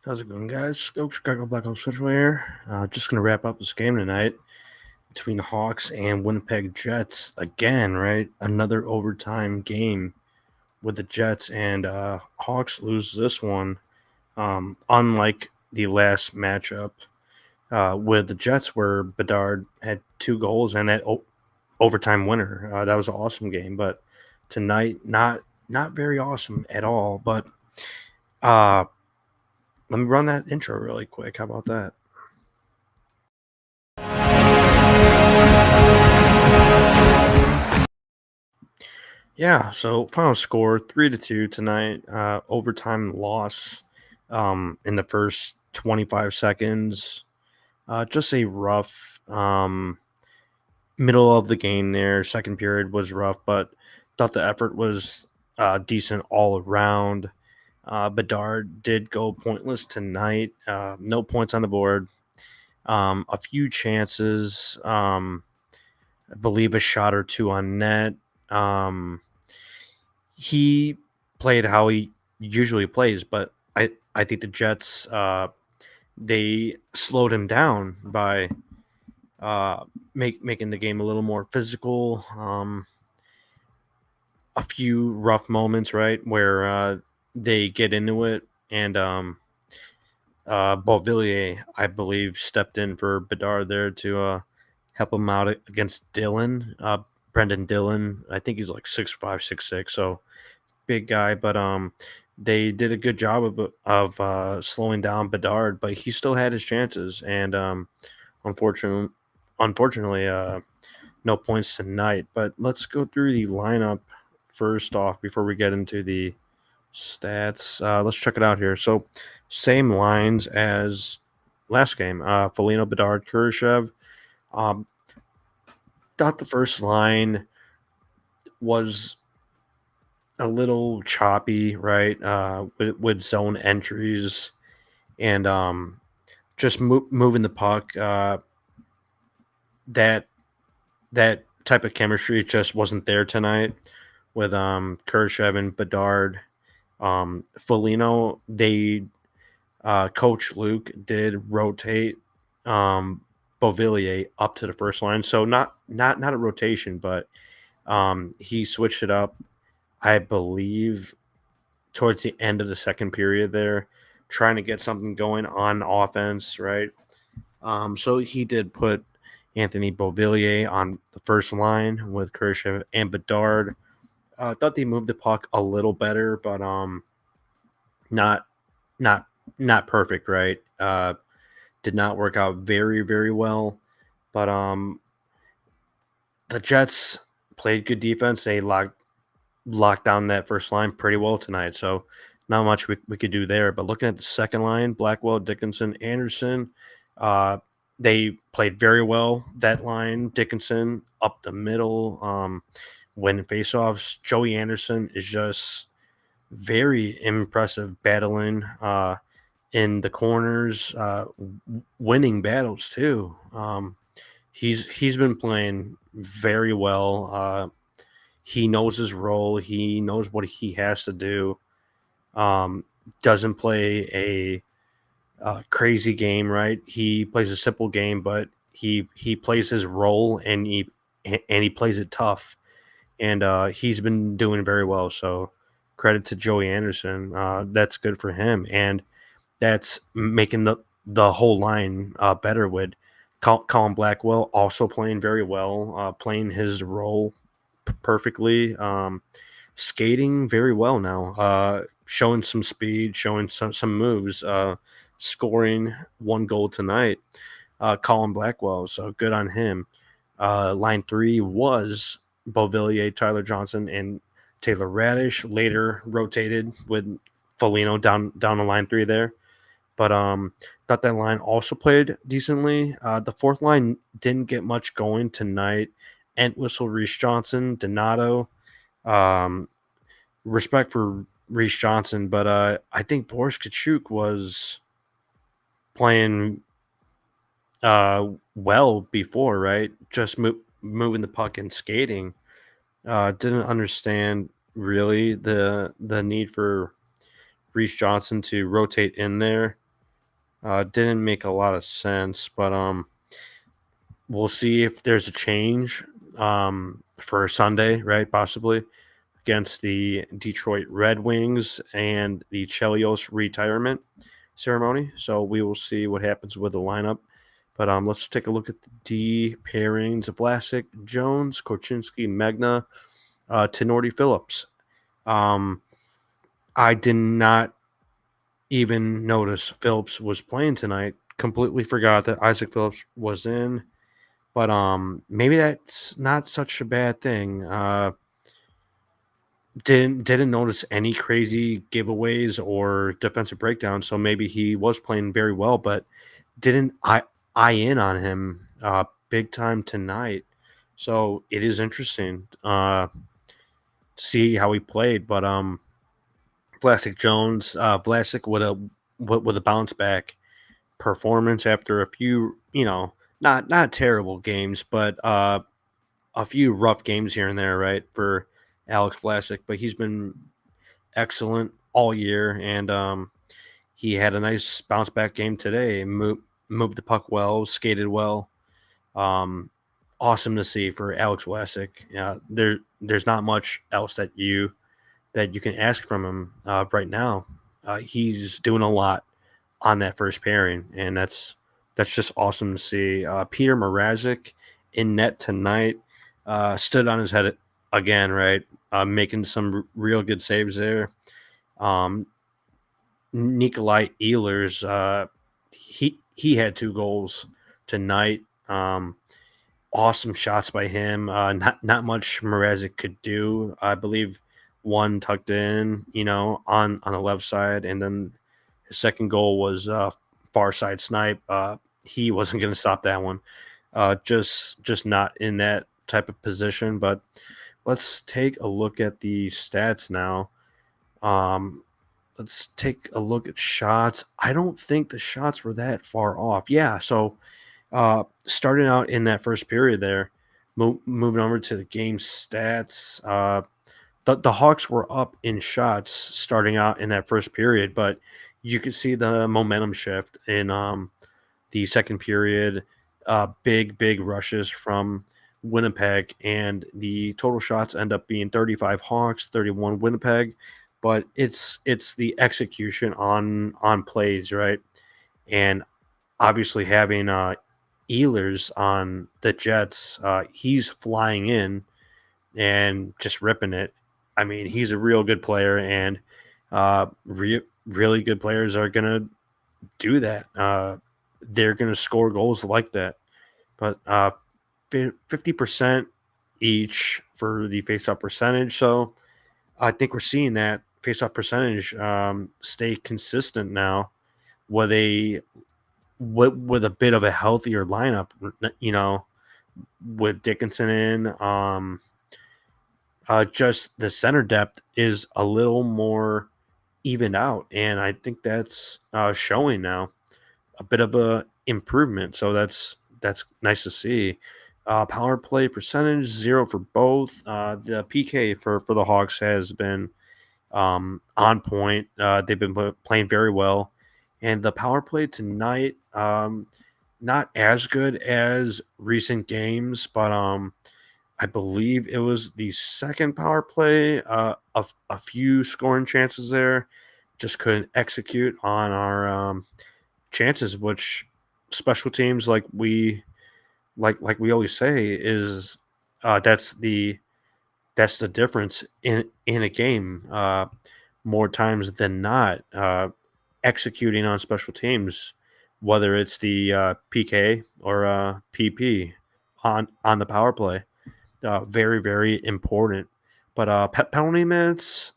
How's it going, guys? Skoks, Chicago Blackhawks here. Just going to wrap up this game tonight between the Hawks and Winnipeg Jets. Again, right? Another overtime game with the Jets, and Hawks lose this one. Unlike the last matchup with the Jets, where Bedard had 2 goals and that overtime winner. That was an awesome game, but tonight, not very awesome at all. But uh, let me run that intro really quick. How about that? Yeah, so final score 3-2 tonight. Overtime loss in the first 25 seconds. Just a rough middle of the game there. Second period was rough, but thought the effort was decent all around. Bedard did go pointless tonight. No points on the board. A few chances. I believe a shot or two on net. He played how he usually plays, but I think the Jets they slowed him down by making the game a little more physical. A few rough moments, right, where they get into it, and Beauvillier, I believe, stepped in for Bedard there to help him out against Dillon. Brendan Dillon, I think he's like 6'5", 6'6", so big guy, but they did a good job of slowing down Bedard, but he still had his chances, and unfortunately, unfortunately, no points tonight. But let's go through the lineup first off before we get into the stats. Let's check it out here. So, same lines as last game. Foligno, Bedard, Kurashev. Um, thought the first line was a little choppy, right? With zone entries and just moving the puck. That that type of chemistry just wasn't there tonight with Kurashev and Bedard. Foligno, they Coach Luke did rotate um, Beauvillier up to the first line, so not a rotation, but he switched it up. I believe towards the end of the second period there, trying to get something going on offense, right? So he did put Anthony Beauvillier on the first line with Kershaw and Bedard. I thought they moved the puck a little better, but not not not perfect, right? Did not work out very well. But the Jets played good defense. They locked down that first line pretty well tonight. So not much we could do there. But looking at the second line, Blackwell, Dickinson, Anderson, uh, they played very well. That line, Dickinson up the middle, winning faceoffs. Joey Anderson is just very impressive battling in the corners, winning battles too. He's been playing very well. He knows his role. He knows what he has to do. Um, doesn't play a crazy game, right? He plays a simple game, but he plays his role and he plays it tough. And he's been doing very well. So credit to Joey Anderson. That's good for him, and that's making the whole line better. With Colin Blackwell also playing very well, playing his role perfectly. Skating very well now, showing some speed, showing some moves, scoring 1 goal tonight. Colin Blackwell, so good on him. Line three was Beauvillier, Tyler Johnson, and Taylor Radish. Later rotated with Foligno down the line three there. But thought that line also played decently. The fourth line didn't get much going tonight. Entwistle, Reese Johnson, Donato. Um, respect for Reese Johnson, but I think Boris Kachuk was playing well before, right? Just moving the puck and skating. Didn't understand really the need for Reese Johnson to rotate in there. Didn't make a lot of sense, but we'll see if there's a change for Sunday, right? Possibly against the Detroit Red Wings and the Chelios retirement ceremony. So we will see what happens with the lineup. But let's take a look at the D pairings of Vlasic, Jones, Korchinski, Magna, Tenorti, Phillips. Um, I did not even notice Phillips was playing tonight. Completely forgot that Isaac Phillips was in. But maybe that's not such a bad thing. Didn't notice any crazy giveaways or defensive breakdowns, so maybe he was playing very well, but didn't eye in on him big time tonight. So it is interesting to see how he played. But Vlasic Jones, Vlasic with a bounce back performance after a few, not terrible games, but a few rough games here and there, right, for Alex Vlasic, but he's been excellent all year, and he had a nice bounce back game today. Moved the puck well, skated well. Um, awesome to see for Alex Vlasic. There's not much else that you can ask from him right now. He's doing a lot on that first pairing, and that's just awesome to see. Peter Mrazek in net tonight stood on his head again, right? Making some real good saves there. Um, Nikolai Ehlers, he had 2 goals tonight. Awesome shots by him. Not much Mrazek could do. I believe one tucked in, on the left side, and then his second goal was far side snipe. He wasn't going to stop that one. Just not in that type of position. But let's take a look at the stats now. Um, let's take a look at shots. I don't think the shots were that far off. Yeah, so starting out in that first period there, moving over to the game stats, the Hawks were up in shots starting out in that first period, but you could see the momentum shift in the second period. Big rushes from Winnipeg, and the total shots end up being 35 Hawks, 31 Winnipeg. But it's the execution on plays, right? And obviously having Ehlers on the Jets, he's flying in and just ripping it. I mean, he's a real good player, and really good players are gonna do that. They're gonna score goals like that. But 50% each for the faceoff percentage. So I think we're seeing that faceoff percentage stay consistent now with with a bit of a healthier lineup. You know, with Dickinson in, just the center depth is a little more evened out, and I think that's showing now a bit of a improvement. So that's nice to see. Power play percentage 0 for both. The PK for the Hawks has been on point. They've been playing very well, and the power play tonight not as good as recent games, but I believe it was the second power play. A few scoring chances there, just couldn't execute on our chances, which special teams like we always say is that's the difference in a game. More times than not, executing on special teams, whether it's the PK or PP on the power play, very important. But penalty minutes,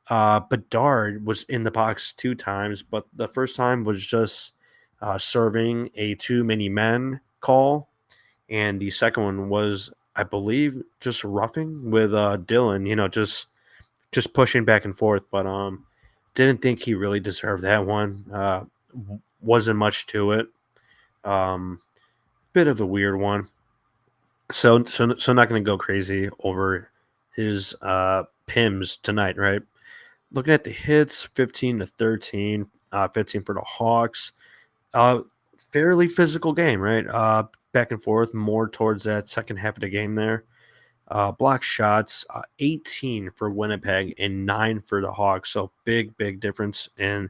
Bedard was in the box 2 times, but the first time was just serving a too many men call, and the second one was, I believe, just roughing with Dylan. Just pushing back and forth, but didn't think he really deserved that one. Wasn't much to it. Um, bit of a weird one. So not going to go crazy over his pims tonight, right? Looking at the hits, 15 to 13, 15 for the Hawks. Uh, Fairly physical game, right? Back and forth, more towards that second half of the game there. Block shots, 18 for Winnipeg and 9 for the Hawks. So big difference in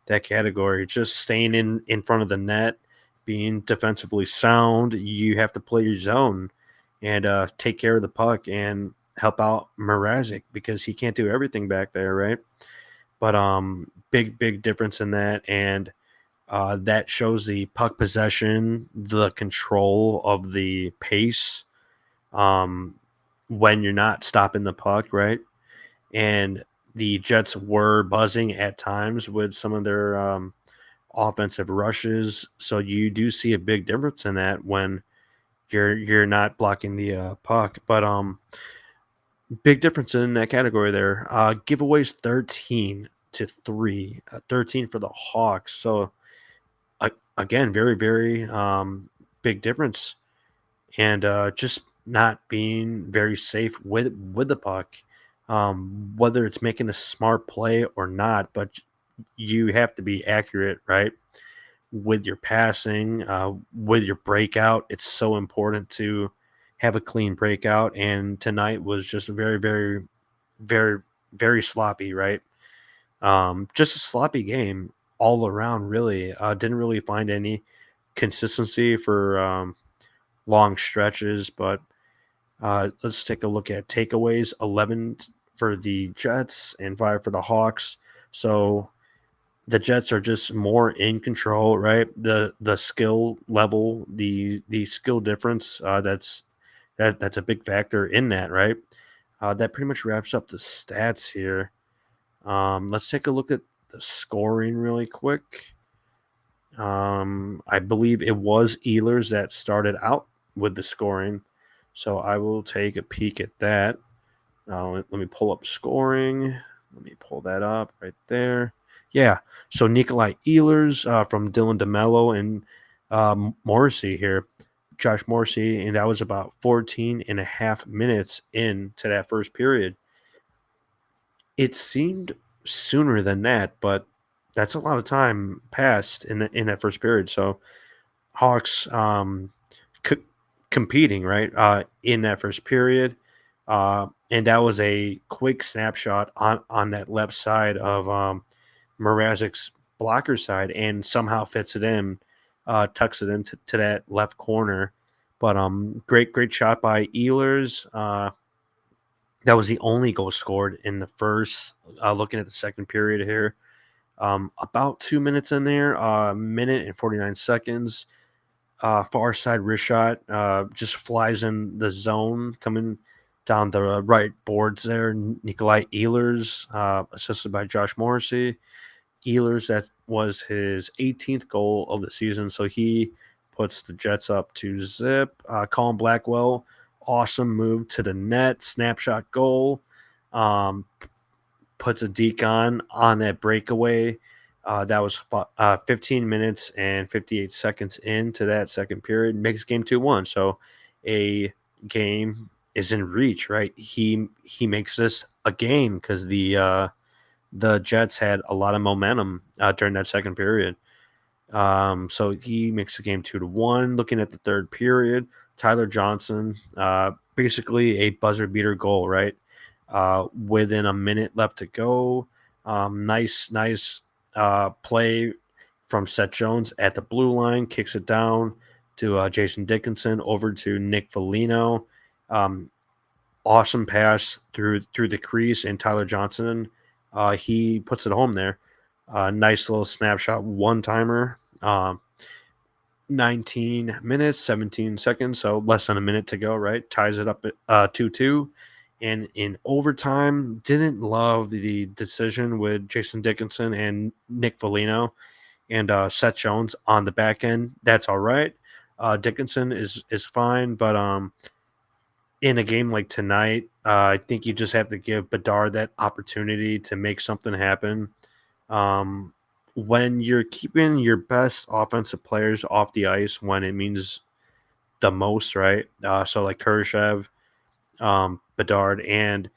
that category. Just staying in front of the net, being defensively sound. You have to play your zone and take care of the puck and help out Mrazek because he can't do everything back there, right? But big difference in that, and that shows the puck possession, the control of the pace, um, when you're not stopping the puck, right? And the Jets were buzzing at times with some of their offensive rushes, so you do see a big difference in that when you're not blocking the puck. But big difference in that category there. Giveaways 13-3, 13 for the Hawks. So again, very big difference, and just not being very safe with the puck. Whether it's making a smart play or not, but you have to be accurate, right? With your passing, with your breakout, it's so important to have a clean breakout. And tonight was just very, very sloppy, right? Just a sloppy game all around, really. Didn't really find any consistency for long stretches, but let's take a look at takeaways. 11 for the Jets and 5 for the Hawks. So the Jets are just more in control, right? The skill level, the skill difference, that's a big factor in that, right? That pretty much wraps up the stats here. Let's take a look at the scoring really quick. I believe it was Ehlers that started out with the scoring, so I will take a peek at that. Let me pull up scoring. Let me pull that up right there. Yeah, so Nikolai Ehlers from Dylan DeMello and Morrissey here, Josh Morrissey, and that was about 14 and a half minutes into that first period. It seemed sooner than that, but that's a lot of time passed in that first period. So Hawks co- competing right in that first period, and that was a quick snapshot on that left side of Mrazek's blocker side, and somehow fits it in, tucks it into to that left corner. But great shot by Ehlers. That was the only goal scored in the first. Looking at the second period here, about 2 minutes in there, minute and 49 seconds. Far side wrist shot, just flies in the zone, coming down the right boards there. Nikolai Ehlers, assisted by Josh Morrissey. Ehlers, that was his 18th goal of the season, so he puts the Jets up to zip. Colin Blackwell, awesome move to the net, snapshot goal. Um, Puts a deke on that breakaway. That was 15 minutes and 58 seconds into that second period. Makes game 2-1. So a game is in reach, right? He makes this a game because the Jets had a lot of momentum during that second period. So he makes the game 2-1. Looking at the third period, Tyler Johnson, basically a buzzer beater goal, right? Within a minute left to go. Nice play from Seth Jones at the blue line, kicks it down to Jason Dickinson over to Nick Foligno. Um, awesome pass through the crease, and Tyler Johnson, he puts it home there. Nice little snapshot, one timer. 19 minutes, 17 seconds, so less than a minute to go, right? Ties it up at 2-2. And in overtime, didn't love the decision with Jason Dickinson and Nick Foligno and Seth Jones on the back end. That's all right. Dickinson is fine, but in a game like tonight, I think you just have to give Bedard that opportunity to make something happen. Um, when you're keeping your best offensive players off the ice when it means the most, right? So like Kurashev, Bedard, and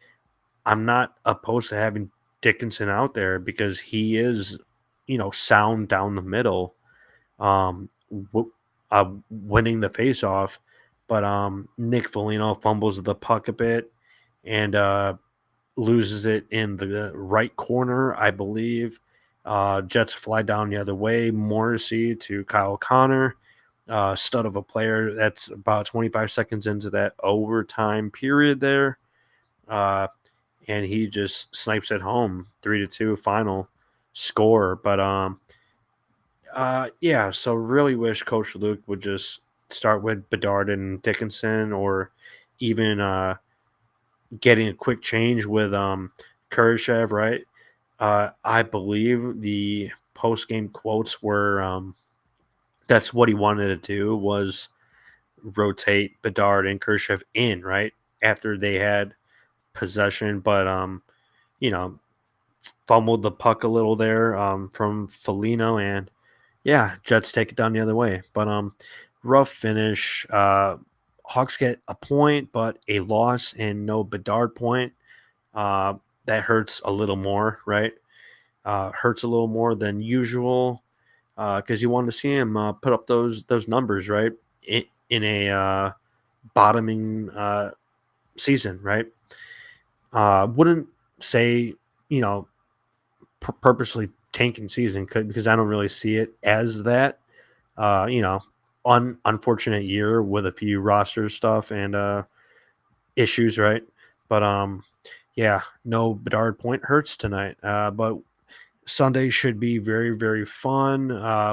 I'm not opposed to having Dickinson out there because he is, sound down the middle. w- winning the faceoff, but Nick Foligno fumbles the puck a bit and loses it in the right corner, I believe. Jets fly down the other way. Morrissey to Kyle Connor, stud of a player. That's about 25 seconds into that overtime period there. Uh, and he just snipes it home, 3-2 final score. But yeah, so really wish Coach Luke would just start with Bedard and Dickinson, or even getting a quick change with Kurashev, right? I believe the post game quotes were that's what he wanted to do, was rotate Bedard and Kurashev in, right, after they had possession, but you know, fumbled the puck a little there from Felino, and yeah, Jets take it down the other way. But rough finish. Hawks get a point, but a loss and no Bedard point. Uh, that hurts a little more, right? Hurts a little more than usual because you wanted to see him put up those numbers, right? In a bottoming season, right? Wouldn't say, you know, purposely tanking season because I don't really see it as that. You know, unfortunate year with a few roster stuff and issues, right? But yeah, no Bedard point hurts tonight. But Sunday should be very, very fun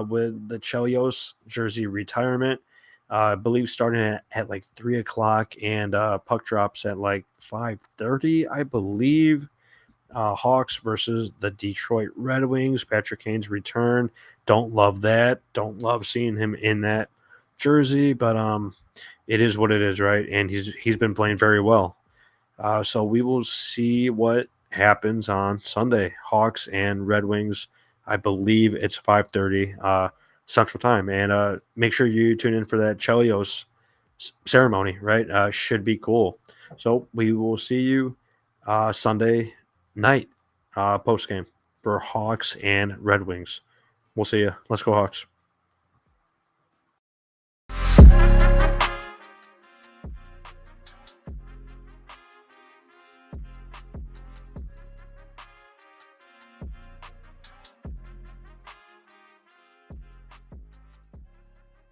with the Chelios jersey retirement. I believe starting at like 3 o'clock, and puck drops at like 5:30, I believe. Hawks versus the Detroit Red Wings. Patrick Kane's return. Don't love that. Don't love seeing him in that jersey, but it is what it is, right? And he's been playing very well. So we will see what happens on Sunday. Hawks and Red Wings. I believe it's 5:30 Central Time, and make sure you tune in for that Chelios ceremony. Right, should be cool. So we will see you Sunday night post game for Hawks and Red Wings. We'll see you. Let's go Hawks.